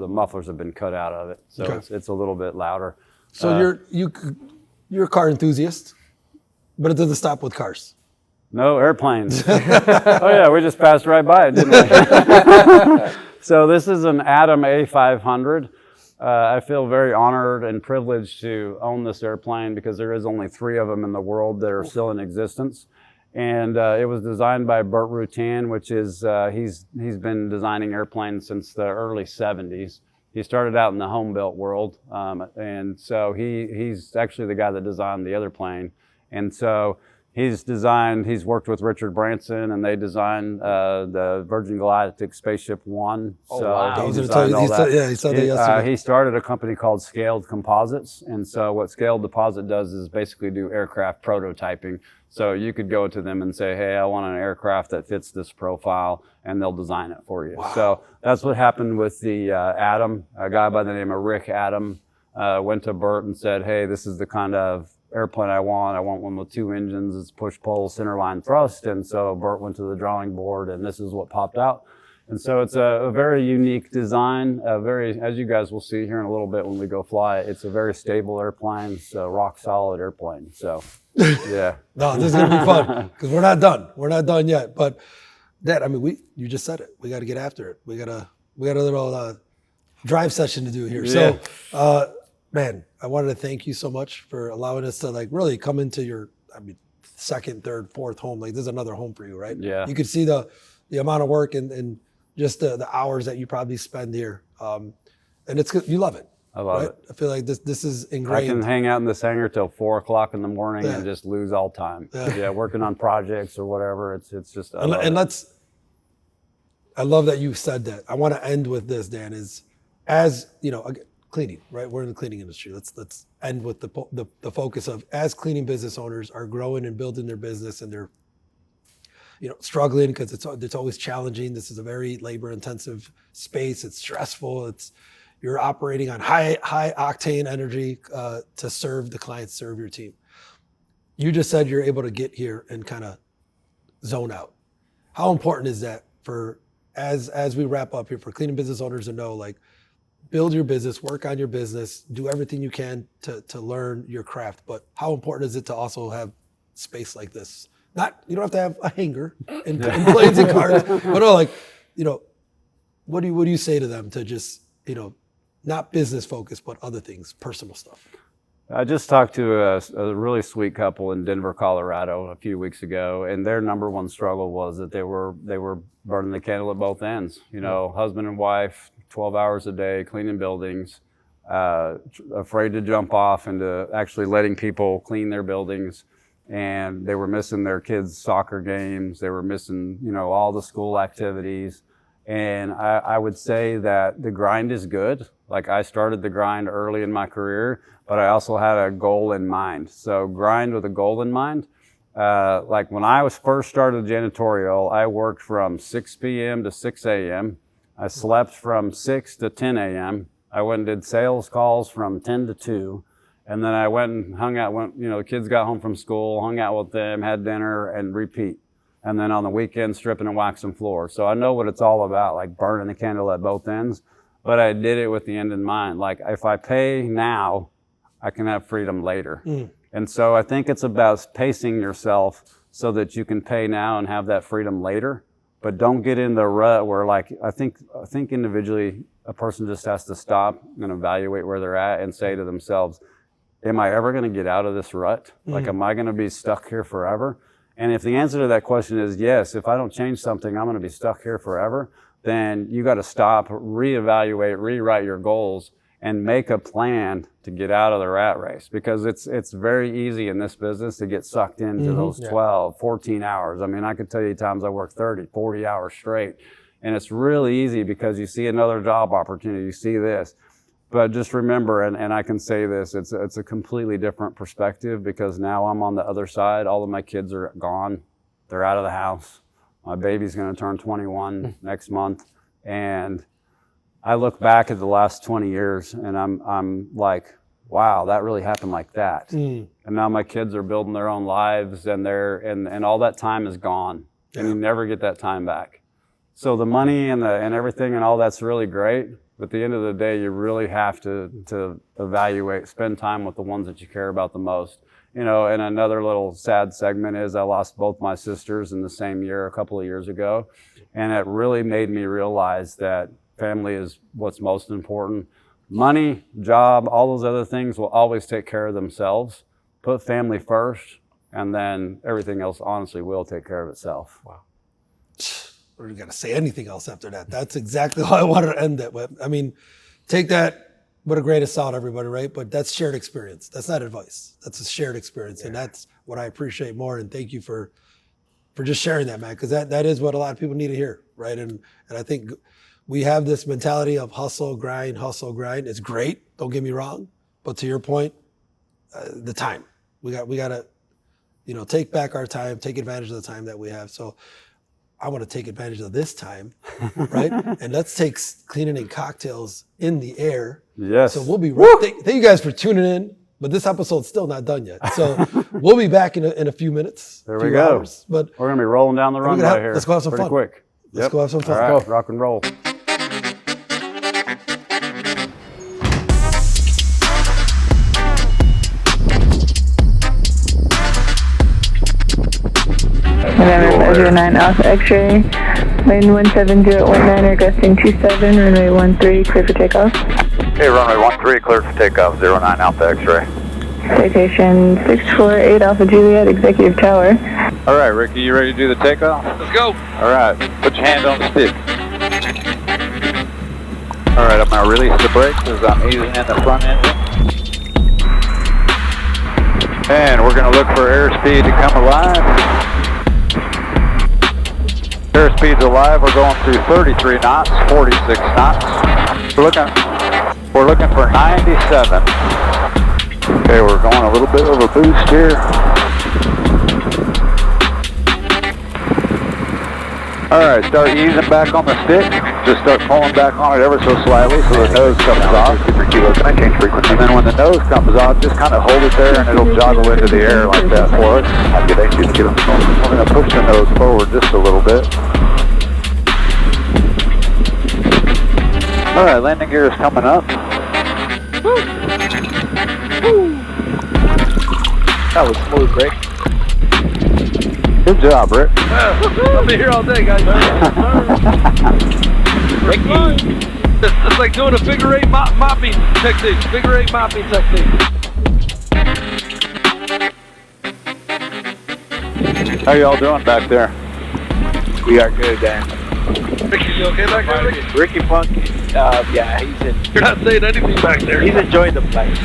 mufflers have been cut out of it, so it's a little bit louder. So you're a car enthusiast, but it doesn't stop with cars. No, airplanes. Oh yeah, we just passed right by it, didn't we? So this is an Atom A500. I feel very honored and privileged to own this airplane because there is only 3 of them in the world that are still in existence. And it was designed by Burt Rutan, which is, he's been designing airplanes since the early 70s. He started out in the home built world. And so he's actually the guy that designed the other plane. And so he's worked with Richard Branson, and they designed the Virgin Galactic Spaceship One. Oh, so wow. he designed all that. He said that yesterday. He started a company called Scaled Composites. And so what Scaled Composite does is basically do aircraft prototyping. So you could go to them and say, hey, I want an aircraft that fits this profile, and they'll design it for you. Wow. So that's what happened with the Atom. A guy by the name of Rick Atom went to Burt and said, hey, this is the kind of airplane I want. I want one with 2 engines. It's push-pull, centerline thrust. And so Burt went to the drawing board, and this is what popped out. And so it's a very unique design, as you guys will see here in a little bit when we go fly it, it's a very stable airplane. It's a rock-solid airplane. So, yeah. No, this is going to be fun because we're not done. We're not done yet. But, Dad, I mean, you just said it. We got to get after it. We got a little drive session to do here. Yeah. So, man, I wanted to thank you so much for allowing us to really come into your, second, third, fourth home. Like this is another home for you, right? Yeah. You could see the amount of work and just the hours that you probably spend here. And it's good. You love it. I love it. I feel like this is ingrained. I can hang out in this hangar till 4 o'clock in the morning and just lose all time. Yeah, working on projects or whatever. It's just. I love that you said that. I want to end with this, Dan. Is cleaning, right? We're in the cleaning industry. Let's end with the focus of as cleaning business owners are growing and building their business, and they're struggling because it's always challenging. This is a very labor intensive space. It's stressful. You're operating on high octane energy to serve the clients, serve your team. You just said you're able to get here and kind of zone out. How important is that for as we wrap up here for cleaning business owners to know, like, build your business, work on your business, do everything you can to learn your craft. But how important is it to also have space like this? You don't have to have a hangar and planes and cars, but what do you say to them to just, not business focused, but other things, personal stuff? I just talked to a really sweet couple in Denver, Colorado a few weeks ago, and their number one struggle was that they were burning the candle at both ends. Husband and wife, 12 hours a day, cleaning buildings, afraid to jump off into actually letting people clean their buildings. And they were missing their kids' soccer games. They were missing, all the school activities. And I would say that the grind is good. Like I started the grind early in my career, but I also had a goal in mind. So grind with a goal in mind. Like when I was first started Janitorial, I worked from 6 p.m. to 6 a.m. I slept from 6 to 10 a.m. I went and did sales calls from 10 to 2. And then I went and hung out when, the kids got home from school, hung out with them, had dinner, and repeat. And then on the weekend, stripping and waxing floors. So I know what it's all about, like burning the candle at both ends. But I did it with the end in mind. Like if I pay now, I can have freedom later. And so I think it's about pacing yourself so that you can pay now and have that freedom later. But don't get in the rut where, like, I think individually, a person just has to stop and evaluate where they're at and say to themselves, am I ever going to get out of this rut? Like, am I going to be stuck here forever? And if the answer to that question is yes, if I don't change something, I'm going to be stuck here forever, then you got to stop, reevaluate, rewrite your goals, and make a plan to get out of the rat race. Because it's very easy in this business to get sucked into those 12, 14 hours. I mean, I could tell you times I work 30, 40 hours straight. And it's really easy because you see another job opportunity, you see this. But just remember, and I can say this, it's a completely different perspective because now I'm on the other side. All of my kids are gone. They're out of the house. My baby's going to turn 21 next month. And I look back at the last 20 years and I'm like, wow, that really happened like that. And now my kids are building their own lives and and all that time is gone. And you never get that time back. So the money and everything and all that's really great. But at the end of the day, you really have to evaluate, spend time with the ones that you care about the most. And another little sad segment is I lost both my sisters in the same year a couple of years ago. And it really made me realize that family is what's most important. Money, job, all those other things will always take care of themselves. Put family first, and then everything else honestly will take care of itself. Wow. We're not going to say anything else after that. That's exactly how I wanted to end it with. I mean, take that with a grain of salt, everybody, right? But that's shared experience. That's not advice. That's a shared experience. And that's what I appreciate more. And thank you for just sharing that, man, because that is what a lot of people need to hear, right? And I think we have this mentality of hustle, grind. It's great. Don't get me wrong. But to your point, the time. We got to, take back our time, take advantage of the time that we have. So I want to take advantage of this time, right? And let's take cleaning and cocktails in the air. Yes. So we'll be right. Thank you guys for tuning in, but this episode's still not done yet. So we'll be back in a few minutes. There we go. Hours, but we're going to be rolling down the runway here. Let's go have some fun. Quick. Let's go have some fun. All right, rock and roll. November 509 Alpha X-ray, lane 17019, requesting 27, runway 13, clear for takeoff. Hey, runway 13, clear for takeoff, 09 Alpha X-ray. Citation 648 Alpha Juliet, Executive Tower. All right, Ricky, you ready to do the takeoff? Let's go. All right, put your hand on the stick. All right, I'm going to release the brakes as I'm easing in the front engine. And we're going to look for airspeed to come alive. Airspeed's alive. We're going through 33 knots, 46 knots. We're looking for 97. Okay, we're going a little bit of a boost here. All right, start easing back on the stick. Just start pulling back on it ever so slightly so the nose comes off. Can I change frequency? And then when the nose comes off, just kind of hold it there and it'll joggle into the air like that for us. We're going to push the nose forward just a little bit. All right, landing gear is coming up. That was smooth, Rick. Good job, Rick. I'll be here all day, guys. Ricky. It's like doing a figure eight mopping technique. Figure eight mopping technique. How y'all doing back there? We are good, Dan. Ricky, you okay back there, Ricky? Ricky Funk, yeah, he's in. You're not saying anything back there. He's enjoying the place.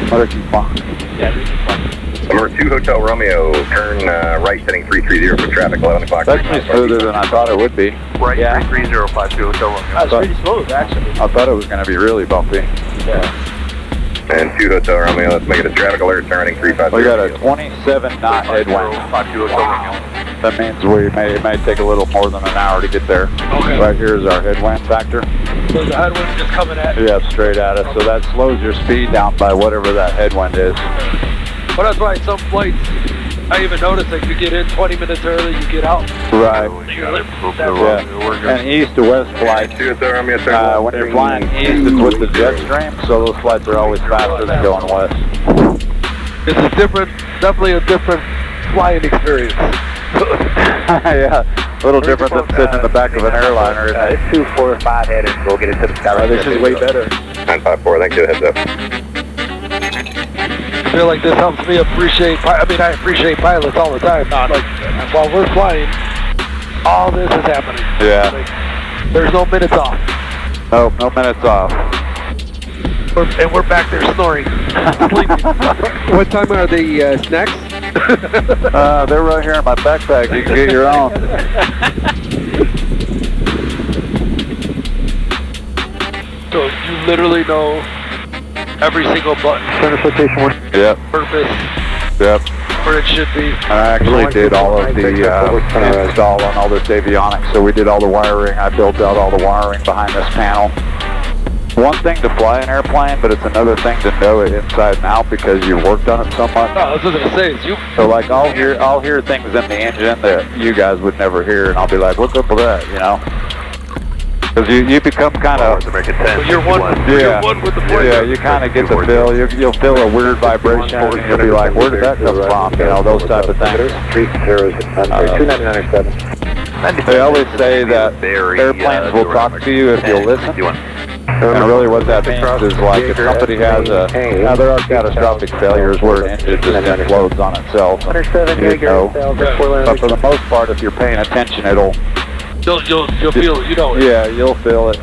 Ricky Funk. Yeah, Ricky Funk. Number 2 Hotel Romeo, turn right heading 330 for traffic, 11 o'clock. That's actually smoother than I thought it would be. Right, 33052 Hotel Romeo. That's pretty smooth, actually. I thought it was going to be really bumpy. And 2 Hotel Romeo, let's make it a traffic alert, turning 350. We got a 27 knot headwind. 52 Hotel Romeo. That means it may take a little more than an hour to get there. Okay. Right here is our headwind factor. So the headwind's just coming at you. Yeah, straight at us. So that slows your speed down by whatever that headwind is. But that's why some flights, I even noticed, like you get in 20 minutes early, you get out. Right. Yeah. And east to west flights. 2 Hotel Romeo, turn When you're flying east, it's with the jet stream, so those flights are always faster than going west. It's a different, definitely a different flying experience. Yeah, a little different than sitting in the back of an airliner, isn't it? It's 245 headed, we'll get it to the sky. This is way better. 954, thank you, heads up. I feel like this helps me appreciate, I appreciate pilots all the time. Like, while we're flying, all this is happening. Yeah. Like, there's no minutes off. Nope, no minutes off. And we're back there snoring. What time are the snacks? They're right here in my backpack. You can get your own. So you literally know every single button, Yep, purpose, yep. where it should be. I actually did all of the install on all this avionics. So we did all the wiring. I built out all the wiring behind this panel. One thing to fly an airplane, but it's another thing to know it inside and out because you worked on it so much. No, that's what I was gonna say. Is you. So like I'll hear things in the engine that you guys would never hear, and I'll be like, "What's up with that?" You know? Because you become kind of To make it 10. You're one. You're one with the plane. yeah, you kind of get the feel. You'll feel a weird vibration, and you'll be like, "Where did that come from?" You know, those type of things. 29907. They always say that airplanes will talk to you if you'll listen. And really what that means is like if somebody has now there are catastrophic failures where an engine just implodes on itself. You know. But for the most part, if you're paying attention, You'll feel it. You know it. yeah, you'll feel it.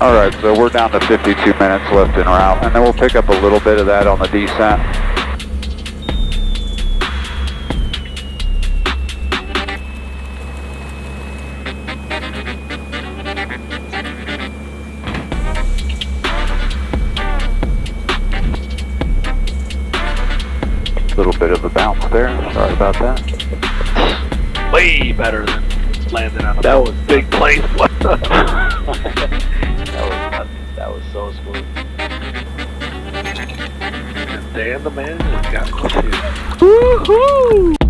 All right, so we're down to 52 minutes left en route, and then we'll pick up a little bit of that on the descent. Little bit of a bounce there. Sorry about that. Way better than landing on that was big plane. That was so smooth. Dan the man has got no shit. Woohoo!